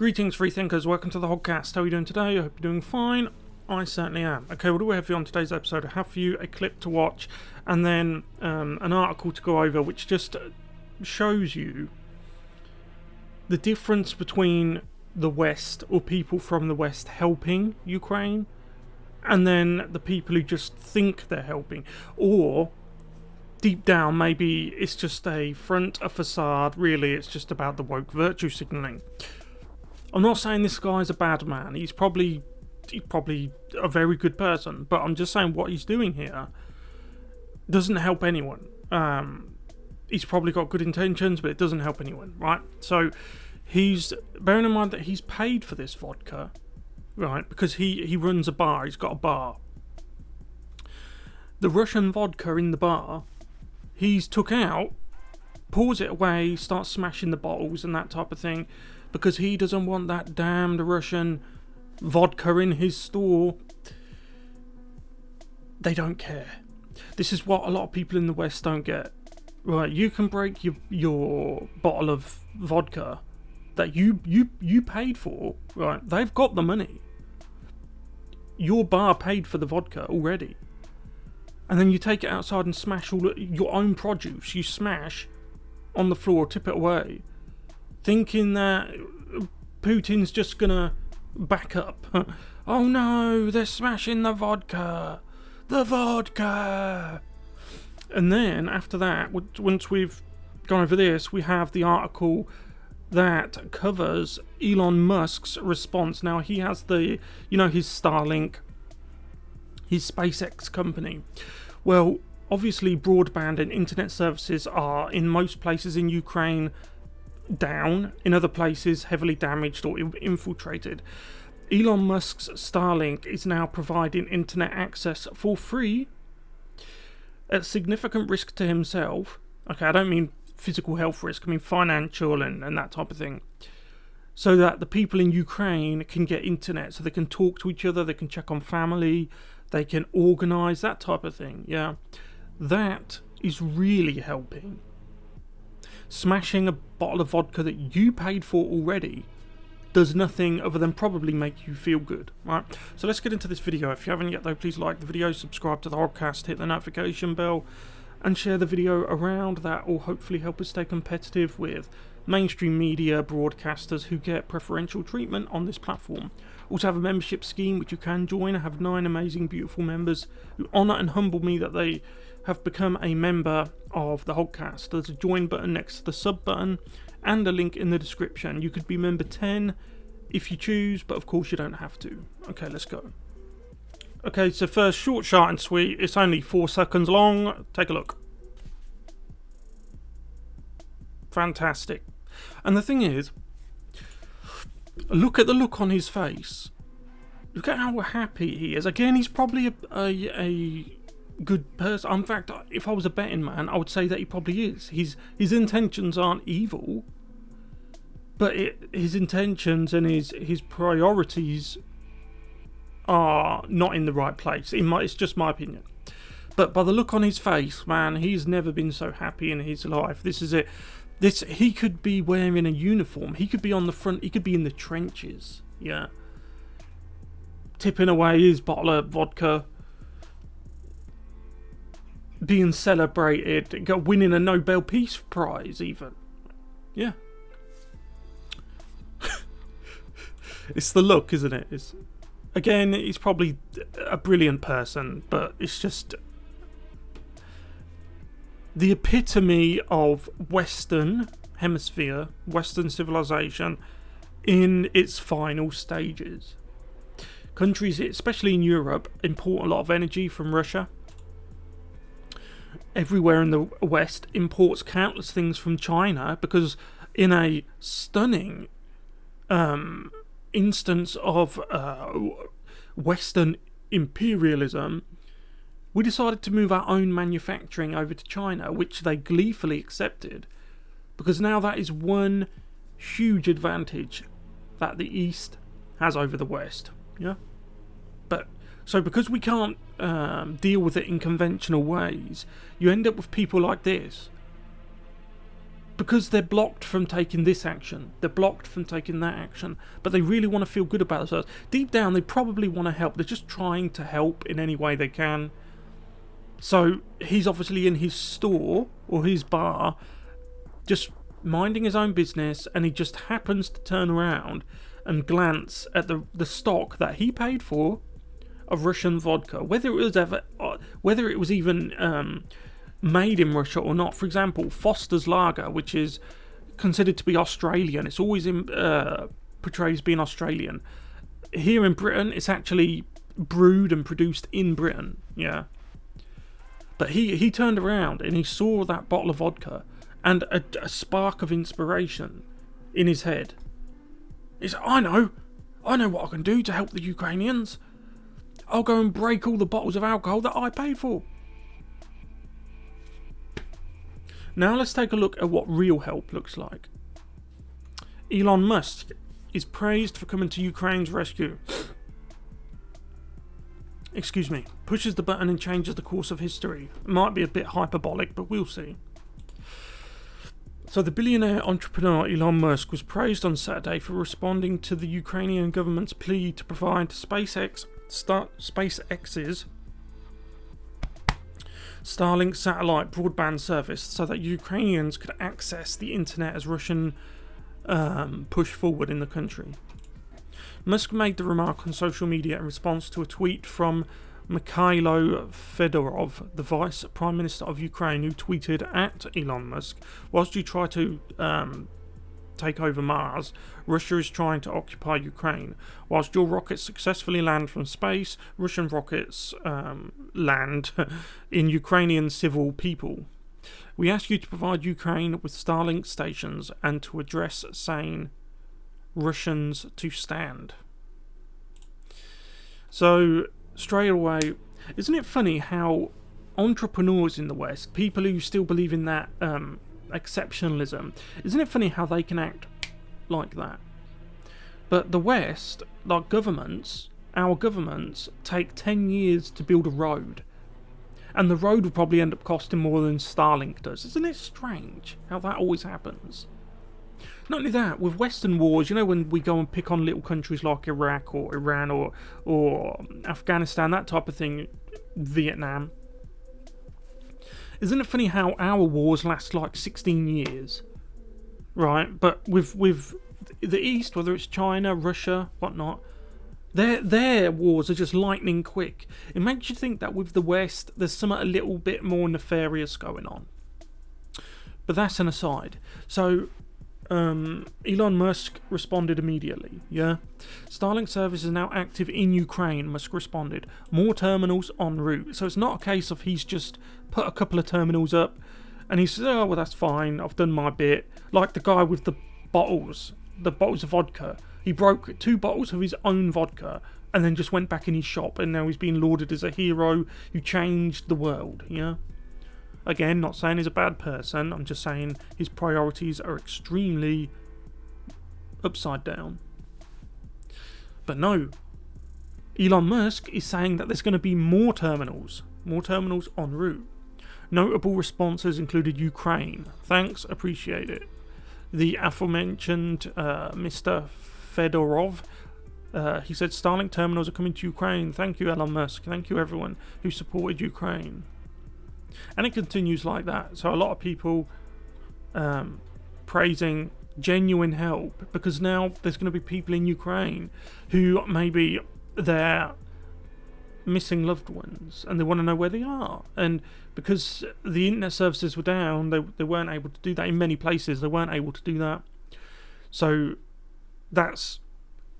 Greetings, free thinkers. Welcome to the Hoggcast. How are you doing today? I hope you're doing fine. I certainly am. Okay, what do we have for you on today's episode? I have for you a clip to watch and then an article to go over which just shows you the difference between the West or people from the West helping Ukraine and then the people who just think they're helping. Or deep down, maybe it's just a front, a facade. Really, it's just about the woke virtue signalling. I'm not saying this guy's a bad man. He's probably a very good person, but I'm just saying what he's doing here doesn't help anyone. He's probably got good intentions, but it doesn't help anyone, right? So he's bearing in mind that he's paid for this vodka, right? Because he runs a bar. He's got a bar. The Russian vodka in the bar, he's took out, pours it away, starts smashing the bottles and that type of thing, because he doesn't want that damned Russian vodka in his store. They don't care. This is what a lot of people in the West don't get. Right, you can break your bottle of vodka that you paid for, right? They've got the money. Your bar paid for the vodka already. And then you take it outside and smash all your own produce. You smash on the floor, tip it away, thinking that Putin's just gonna back up. Oh no, they're smashing the vodka. The vodka. And then after that, once we've gone over this, we have the article that covers Elon Musk's response. Now he has his Starlink, his SpaceX company. Well, obviously broadband and internet services are in most places in Ukraine down, in other places heavily damaged or infiltrated. Elon Musk's Starlink is now providing internet access for free at significant risk to himself. Okay, I don't mean physical health risk, I mean financial and that type of thing. So that the people in Ukraine can get internet, so they can talk to each other, they can check on family, they can organise, that type of thing, yeah. That is really helping. Smashing a bottle of vodka that you paid for already does nothing other than probably make you feel good, right? So let's get into this video. If you haven't yet though, please like the video, subscribe to the Hoggcast, hit the notification bell, and share the video around. That will hopefully help us stay competitive with mainstream media broadcasters who get preferential treatment on this platform. Also have a membership scheme which you can join. I have 9 amazing, beautiful members who honour and humble me that they have become a member of the Hoggcast. There's a join button next to the sub button and a link in the description. You could be member 10 if you choose, but of course you don't have to. Okay, let's go. Okay, so first, short, sharp and sweet. It's only 4 seconds long. Take a look. Fantastic. And the thing is, look at the look on his face. Look at how happy he is. Again, he's probably a good person. In fact, if I was a betting man, I would say that he probably is. His intentions aren't evil, but his intentions and his priorities are not in the right place. It's just my opinion. But by the look on his face, man, he's never been so happy in his life. This is it. He could be wearing a uniform. He could be on the front. He could be in the trenches. Yeah. Tipping away his bottle of vodka, being celebrated, winning a Nobel Peace Prize even. Yeah. It's the look, isn't it? Again, he's probably a brilliant person, but it's just the epitome of Western Hemisphere, Western civilization in its final stages. Countries, especially in Europe, import a lot of energy from Russia. Everywhere in the West imports countless things from China, because in a stunning instance of Western imperialism, we decided to move our own manufacturing over to China, which they gleefully accepted, because now that is one huge advantage that the East has over the West. Yeah, but so because we can't deal with it in conventional ways, you end up with people like this because they're blocked from taking this action, they're blocked from taking that action, but they really want to feel good about themselves. Deep down, they probably want to help. They're just trying to help in any way they can. So he's obviously in his store or his bar, just minding his own business, and he just happens to turn around and glance at the stock that he paid for of Russian vodka, whether it was even made in Russia or not. For example, Foster's Lager, which is considered to be Australian, it's always portrays being Australian. Here in Britain, it's actually brewed and produced in Britain. Yeah. But he turned around and he saw that bottle of vodka and a spark of inspiration in his head. He said, I know what I can do to help the Ukrainians. I'll go and break all the bottles of alcohol that I paid for. Now let's take a look at what real help looks like. Elon Musk is praised for coming to Ukraine's rescue. Excuse me, pushes the button and changes the course of history. It might be a bit hyperbolic, but we'll see. So the billionaire entrepreneur Elon Musk was praised on Saturday for responding to the Ukrainian government's plea to provide SpaceX's Starlink satellite broadband service so that Ukrainians could access the internet as Russian push forward in the country. Musk made the remark on social media in response to a tweet from Mikhailo Fedorov, the Vice Prime Minister of Ukraine, who tweeted at Elon Musk, whilst you try to take over Mars, Russia is trying to occupy Ukraine. Whilst your rockets successfully land from space, Russian rockets land in Ukrainian civil people. We ask you to provide Ukraine with Starlink stations and to address saying Russians to stand. So, straight away, isn't it funny how entrepreneurs in the West, people who still believe in that exceptionalism, isn't it funny how they can act like that? But the West, like governments, our governments, take 10 years to build a road. And the road will probably end up costing more than Starlink does. Isn't it strange how that always happens? Not only that, with Western wars, you know, when we go and pick on little countries like Iraq or Iran or Afghanistan, that type of thing, Vietnam. Isn't it funny how our wars last like 16 years? Right? But with the East, whether it's China, Russia, whatnot, their wars are just lightning quick. It makes you think that with the West, there's something a little bit more nefarious going on. But that's an aside. So, Elon Musk responded immediately, yeah? Starlink service is now active in Ukraine, Musk responded. More terminals en route. So it's not a case of he's just put a couple of terminals up and he says, oh, well, that's fine, I've done my bit. Like the guy with the bottles of vodka. He broke 2 bottles of his own vodka and then just went back in his shop, and now he's being lauded as a hero who changed the world, yeah? Again, not saying he's a bad person, I'm just saying his priorities are extremely upside down. But no, Elon Musk is saying that there's going to be more terminals en route. Notable responses included Ukraine. Thanks, appreciate it. The aforementioned Mr. Fedorov, he said Starlink terminals are coming to Ukraine. Thank you, Elon Musk. Thank you, everyone who supported Ukraine. And it continues like that. So a lot of people praising genuine help, because now there's going to be people in Ukraine who maybe they're missing loved ones and they want to know where they are. And because the internet services were down, they weren't able to do that in many places. They weren't able to do that. So that's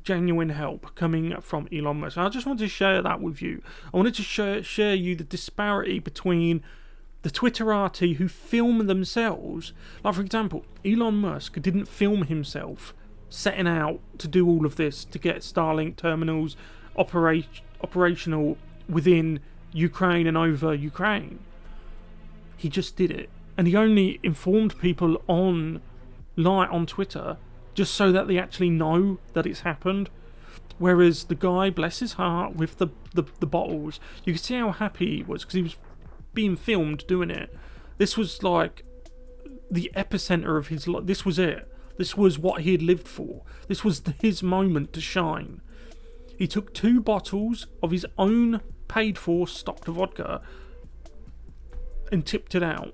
genuine help coming from Elon Musk. I just wanted to share that with you. I wanted to share you the disparity between the Twitterati who film themselves. Like, for example, Elon Musk didn't film himself setting out to do all of this to get Starlink terminals operational within Ukraine and over Ukraine. He just did it. And he only informed people on Twitter just so that they actually know that it's happened. Whereas the guy, bless his heart, with the bottles, you could see how happy he was because he was being filmed doing it. This was like the epicenter of his life. This was it. This was what he had lived for. This was his moment to shine. He took 2 bottles of his own paid-for stocked vodka and tipped it out,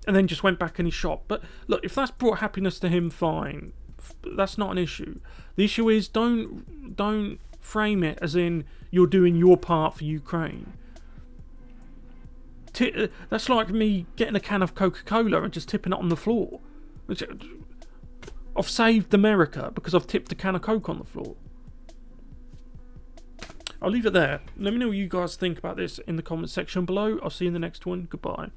and then just went back in his shop. But look, if that's brought happiness to him, fine. That's not an issue. The issue is don't frame it as in you're doing your part for Ukraine. That's like me getting a can of Coca-Cola and just tipping it on the floor. I've saved America because I've tipped a can of Coke on the floor. I'll leave it there. Let me know what you guys think about this in the comment section below. I'll see you in the next one. Goodbye.